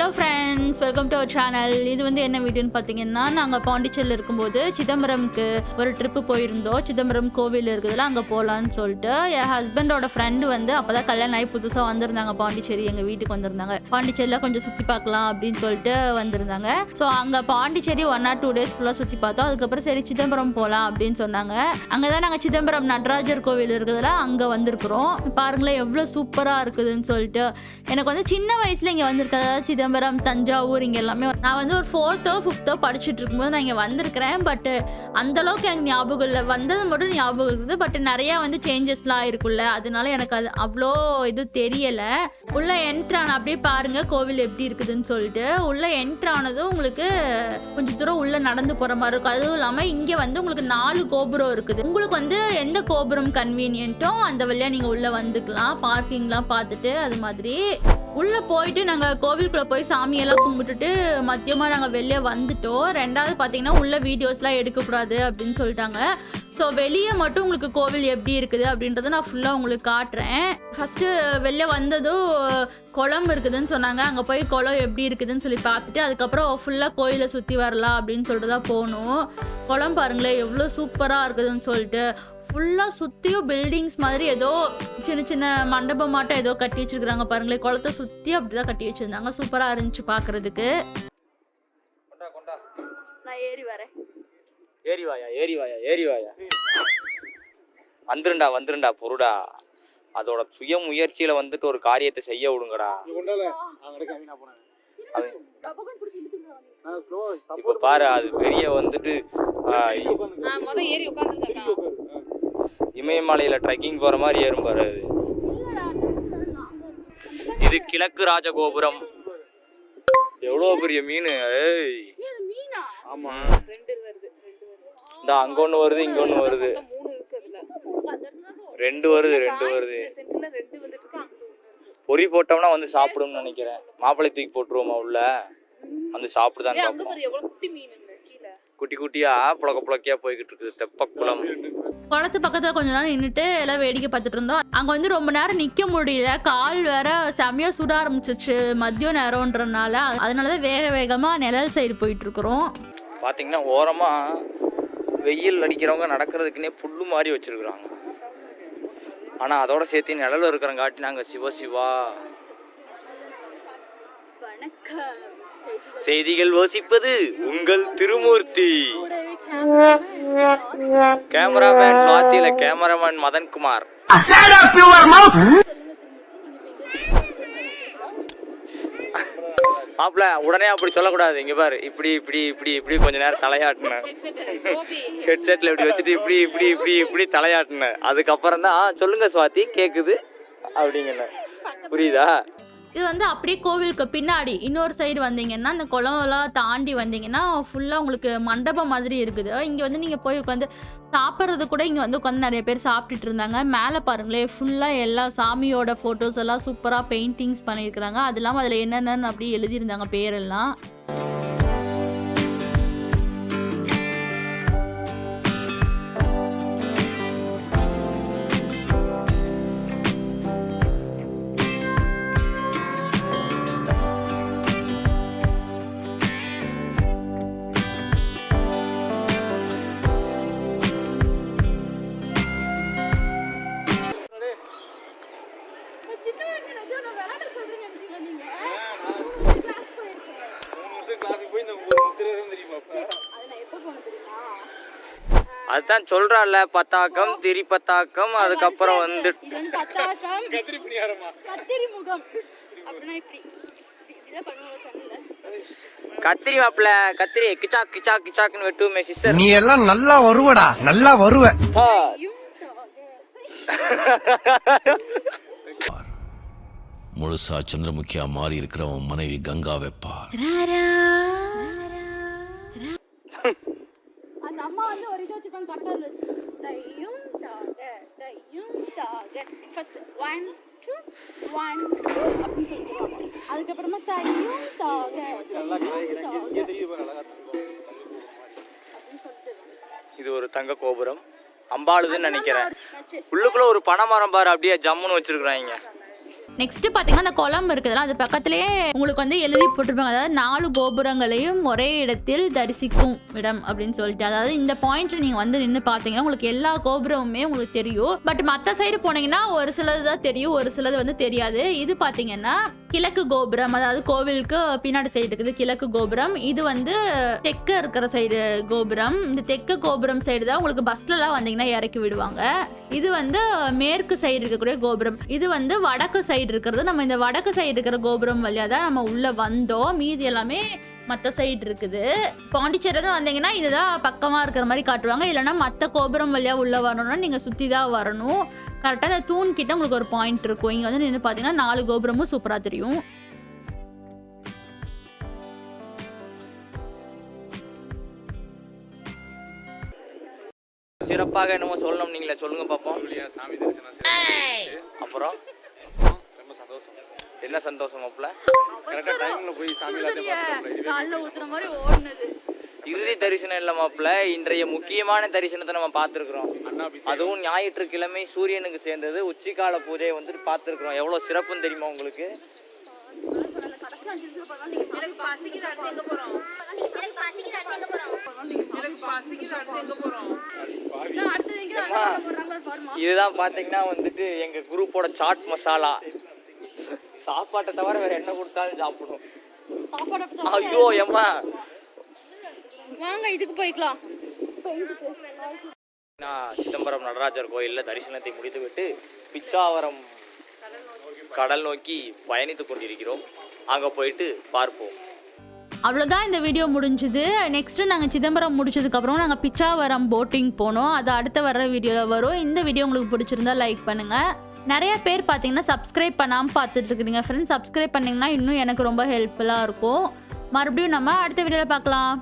Hello friends, welcome to our channel. இது வந்து என்ன வீடியோன்னு பார்த்தீங்கன்னா, நாங்கள் பாண்டிச்சேரியில் இருக்கும்போது சிதம்பரம்க்கு ஒரு ட்ரிப்பு போயிருந்தோம். சிதம்பரம் கோவில் இருக்குதுல, அங்கே போகலான்னு சொல்லிட்டு என் ஹஸ்பண்டோட ஃப்ரெண்டு வந்து அப்போ தான் கல்யாணம் ஆகி புதுசாக வந்திருந்தாங்க. பாண்டிச்சேரி எங்கள் வீட்டுக்கு வந்திருந்தாங்க. பாண்டிச்சேரியில் கொஞ்சம் சுற்றி பார்க்கலாம் அப்படின்னு சொல்லிட்டு வந்திருந்தாங்க. ஸோ அங்கே பாண்டிச்சேரி 1 or 2 days ஃபுல்லாக சுற்றி பார்த்தோம். அதுக்கப்புறம் சரி சிதம்பரம் போகலாம் அப்படின்னு சொன்னாங்க. அங்கே தான் நாங்கள் சிதம்பரம் நடராஜர் கோவில் இருக்குதுல, அங்கே வந்திருக்கிறோம். பாருங்களேன் எவ்வளோ சூப்பராக இருக்குதுன்னு சொல்லிட்டு. எனக்கு வந்து சின்ன வயசில் இங்கே வந்திருக்கேன். சிதம்பரம், தஞ்சாவூர், இங்கே எல்லாமே நான் வந்து ஒரு 4th or 5th படிச்சுட்டு இருக்கும்போது நான் இங்கே வந்திருக்கிறேன். பட் அந்த அளவுக்கு எனக்கு ஞாபகம் இல்லை. வந்தது மட்டும் ஞாபகம் இருக்குது. பட் நிறையா வந்து சேஞ்சஸ்லாம் இருக்குல்ல, அதனால எனக்கு அது அவ்வளோ இது தெரியலை. உள்ள என்ட்ரான அப்படியே பாருங்க கோவில் எப்படி இருக்குதுன்னு சொல்லிட்டு. உள்ள என்ட்ரானதும் உங்களுக்கு கொஞ்சம் தூரம் உள்ள நடந்து போகிற மாதிரி இருக்கும். அதுவும் இல்லாமல் இங்கே வந்து உங்களுக்கு 4 கோபுரம் இருக்குது. உங்களுக்கு வந்து எந்த கோபுரம் கன்வீனியன்ட்டோ அந்த வழியாக நீங்கள் உள்ளே வந்துக்கலாம். பார்க்கிங்லாம் பார்த்துட்டு அது மாதிரி உள்ளே போயிட்டு நாங்கள் கோவிலுக்குள்ளே போய் சாமியெல்லாம் கும்பிட்டுட்டு மதியமாக நாங்கள் வெளியே வந்துட்டோம். ரெண்டாவது பார்த்தீங்கன்னா உள்ள வீடியோஸ்லாம் எடுக்கக்கூடாது அப்படின்னு சொல்லிட்டாங்க. ஸோ வெளியே மட்டும் உங்களுக்கு கோவில் எப்படி இருக்குது அப்படின்றத நான் ஃபுல்லாக உங்களுக்கு காட்டுறேன். ஃபஸ்ட்டு வெளியே வந்ததும் குளம் இருக்குதுன்னு சொன்னாங்க. அங்கே போய் குளம் எப்படி இருக்குதுன்னு சொல்லி பார்த்துட்டு அதுக்கப்புறம் ஃபுல்லாக கோயிலை சுற்றி வரலாம் அப்படின்னு சொல்லிட்டு தான் போகணும். குளம் பாருங்களேன் எவ்வளோ சூப்பராக இருக்குதுன்னு சொல்லிட்டு. ஃபுல்லாக சுற்றியும் பில்டிங்ஸ் மாதிரி ஏதோ சின்ன சின்ன மண்டபமாட்டம் ஏதோ கட்டி வச்சுருக்குறாங்க பாருங்களேன். குளத்தை சுற்றி அப்படி தான் கட்டி வச்சுருந்தாங்க. சூப்பராக இருந்துச்சு பார்க்குறதுக்கு. நான் ஏறி வரேன். ஏறி வாயா வந்துருண்டா பொருடா. அதோட சுய முயற்சியில வந்துட்டு ஒரு காரியத்தை செய்ய விடுங்கடா. இப்ப பாரு, அது பெரிய வந்துட்டு இமயமலையில ட்ரெக்கிங் போற மாதிரி ஏறும் பாரு. இது கிழக்கு ராஜகோபுரம். எவ்வளவு பெரிய மீன். ஆமா, இந்த அங்க ஒண்ணு வருது, இங்க ஒண்ணு வருது. 2 வருது. பொறி போட்டோம்னா வந்து சாப்பிடும்னு நினைக்கிறேன். மாப்பிள்ளை தூக்கி போட்டுருவோமா உள்ள வந்து சாப்பிடுதான் பார்ப்போம். குட்டி குட்டியா புழக்கையா போய்கிட்டு இருக்குது. தெப்பக்குளம் குளத்து பக்கத்தில் கொஞ்ச நேரம் நின்றுட்டு எல்லாம் வேடிக்கை பார்த்துட்டு இருந்தோம். அங்கே வந்து ரொம்ப நேரம் நிற்க முடியல. கால் வேற செமையாக சுட ஆரம்பிச்சிச்சு மதியம் நேரம்ன்றனால. அதனால தான் வேகமாக நிழல் சைடு போயிட்டு இருக்கிறோம். பார்த்தீங்கன்னா ஓரமாக வெயில் அடிக்கிறவங்க நடக்கிறதுக்குன்னே புல்லு மாதிரி வச்சுருக்குறாங்க. ஆனால் அதோட சேர்த்து நிழல் இருக்கிறங்காட்டி நாங்கள் சிவா செய்திகள் வாசிப்பது உங்கள் திருமூர்த்தி. கேமராமேன் சுவாத்தியில கேமராமேன் மதன்குமார். மாப்பிள்ள உடனே அப்படி சொல்லக்கூடாது. இங்க பாரு, இப்படி இப்படி இப்படி இப்படி கொஞ்ச நேரம் தலையாட்டினேன். ஹெட்செட்ல இப்படி வச்சுட்டு இப்படி இப்படி இப்படி இப்படி தலையாட்டினேன். அதுக்கப்புறம் தான் சொல்லுங்க சுவாதி கேக்குது அப்படிங்கண்ண. புரியுதா? இது வந்து அப்படியே கோவிலுக்கு பின்னாடி இன்னொரு சைடு வந்தீங்கன்னா, அந்த குளம்லாம் தாண்டி வந்தீங்கன்னா ஃபுல்லாக உங்களுக்கு மண்டபம் மாதிரி இருக்குது. இங்கே வந்து நீங்கள் போய் உட்காந்து சாப்பிட்றது கூட இங்கே வந்து உட்காந்து நிறைய பேர் சாப்பிட்டுட்டு இருந்தாங்க. மேலே பாருங்களேன் ஃபுல்லாக எல்லா சாமியோட ஃபோட்டோஸ் எல்லாம் சூப்பராக பெயிண்டிங்ஸ் பண்ணியிருக்கிறாங்க. அது இல்லாமல் அதில் என்னென்னு அப்படியே எழுதியிருந்தாங்க பேரெல்லாம். அதுதான் சொல்றான்ல, பத்தாக்கம் திரிபத்தாக்கம். அதுக்கப்புறம் வந்து கத்திரி மாப்பிள்ள கத்திரி கிச்சாக் கிச்சாக் கிச்சாக்னு வெட்டுமே சிஸ்டர். நீ எல்லாம் நல்லா வருவடா, நல்லா வருவ. முழுசா சந்திரமுகியா மாறி இருக்கிறவன் மனைவி கங்கா வெப்பா. அந்த அம்மா வந்து ஒரு இது வச்சுப்பாங்க கட்டல. தையும் தாக ஃபர்ஸ்ட் 1 2 1 2 அப்படி சொல்லுவாங்க. அதுக்கப்புறமா தையும் தாக. இது ஒரு தங்க கோபுரம். அம்பாளுதுன்னு நினைக்கிறேன். உள்ளுக்குள்ள ஒரு பனைமரம் பாரு, அப்படியே ஜம்முன்னு வச்சிருக்கிறாங்க. நெக்ஸ்ட் பார்த்தீங்கன்னா அந்த குளம் இருக்குதுல்ல அது பக்கத்துலேயே உங்களுக்கு வந்து எழுதி போட்டிருப்பாங்க, அதாவது 4 கோபுரங்களையும் ஒரே இடத்தில் தரிசிக்கும் இடம் அப்படின்னு சொல்லிட்டு. அதாவது இந்த பாயிண்ட்ல நீங்கள் வந்து நின்று பார்த்தீங்கன்னா உங்களுக்கு எல்லா கோபுரமுமே உங்களுக்கு தெரியும். பட் மற்ற சைடு போனீங்கன்னா ஒரு சிலது தான் தெரியும், ஒரு சிலது வந்து தெரியாது. இது பார்த்தீங்கன்னா கிழக்கு கோபுரம், அதாவது கோவிலுக்கு பின்னாடி சைடு இருக்குது கிழக்கு கோபுரம். இது வந்து தெற்க இருக்கிற சைடு கோபுரம். இந்த தெற்கு கோபுரம் சைடு தான் உங்களுக்கு பஸ்லலாம் வந்தீங்கன்னா இறக்கி விடுவாங்க. இது வந்து மேற்கு சைடு இருக்கக்கூடிய கோபுரம். இது வந்து வடக்கு சைடு இருக்கிறது. நம்ம இந்த வடக்கு சைடு இருக்கிற கோபுரம் வழியாக தான் நம்ம உள்ள வந்தோம். மீதி எல்லாமே மற்ற சைடு இருக்குது. பாண்டிச்சேரி தான் வந்தீங்கன்னா இதுதான் பக்கமாக இருக்கிற மாதிரி காட்டுவாங்க. இல்லைன்னா மற்ற கோபுரம் வழியாக உள்ள வரணும்னா நீங்கள் சுற்றி தான் வரணும். கரெக்டாக அந்த தூண் கிட்ட உங்களுக்கு ஒரு பாயிண்ட் இருக்கும். இங்கே வந்து நின்று பார்த்தீங்கன்னா 4 கோபுரமும் சூப்பராக தெரியும். சிறப்பாக என்னமோ சொல்லணும், நீங்களே சொல்லுங்க பார்ப்போம். சாமி தரிசனம் அப்புறம் ரொம்ப சந்தோஷம். என்ன சந்தோஷம் மாப்பிள்ள? கரெக்டாக டைம்ல போய் சாமி இறுதி தரிசனம் இல்லை மாப்பிள்ள, இன்றைய முக்கியமான தரிசனத்தை நம்ம பார்த்துருக்குறோம். அதுவும் ஞாயிற்றுக்கிழமை சூரியனுக்கு சேர்ந்தது உச்சிக்கால பூஜையை வந்துட்டு பார்த்துருக்குறோம். எவ்வளோ சிறப்புன்னு தெரியுமா உங்களுக்கு? இதுதான் பாத்தீங்கன்னா வந்துட்டு எங்க குரூப்போட சாட் மசாலா. சாப்பாட்டை தவிர வேற என்ன கொடுத்தாலும் சாப்பிடும். ஐயோ ஏம்மா வாங்க இதுக்கு போய்க்கலாம். சிதம்பரம் நடராஜர் கோயிலில் தரிசனத்தை முடித்துவிட்டு பிச்சாவரம் கடல் நோக்கி பயணித்து கொண்டிருக்கிறோம். அங்கே போயிட்டு பார்ப்போம். அவ்வளோதான் இந்த வீடியோ முடிஞ்சுது. நெக்ஸ்ட்டு நாங்கள் சிதம்பரம் முடிச்சதுக்கப்புறம் நாங்கள் பிச்சாவரம் போட்டிங் போனோம். அது அடுத்த வர்ற வீடியோவில் வரும். இந்த வீடியோ உங்களுக்கு பிடிச்சிருந்தா லைக் பண்ணுங்கள். நிறைய பேர் பார்த்தீங்கன்னா சப்ஸ்கிரைப் பண்ணாமல் பார்த்துட்டு இருக்கிறீங்க ஃப்ரெண்ட்ஸ். சப்ஸ்கிரைப் பண்ணிங்கன்னா இன்னும் எனக்கு ரொம்ப ஹெல்ப்ஃபுல்லாக இருக்கும். மறுபடியும் நம்ம அடுத்த வீடியோவில் பார்க்கலாம்.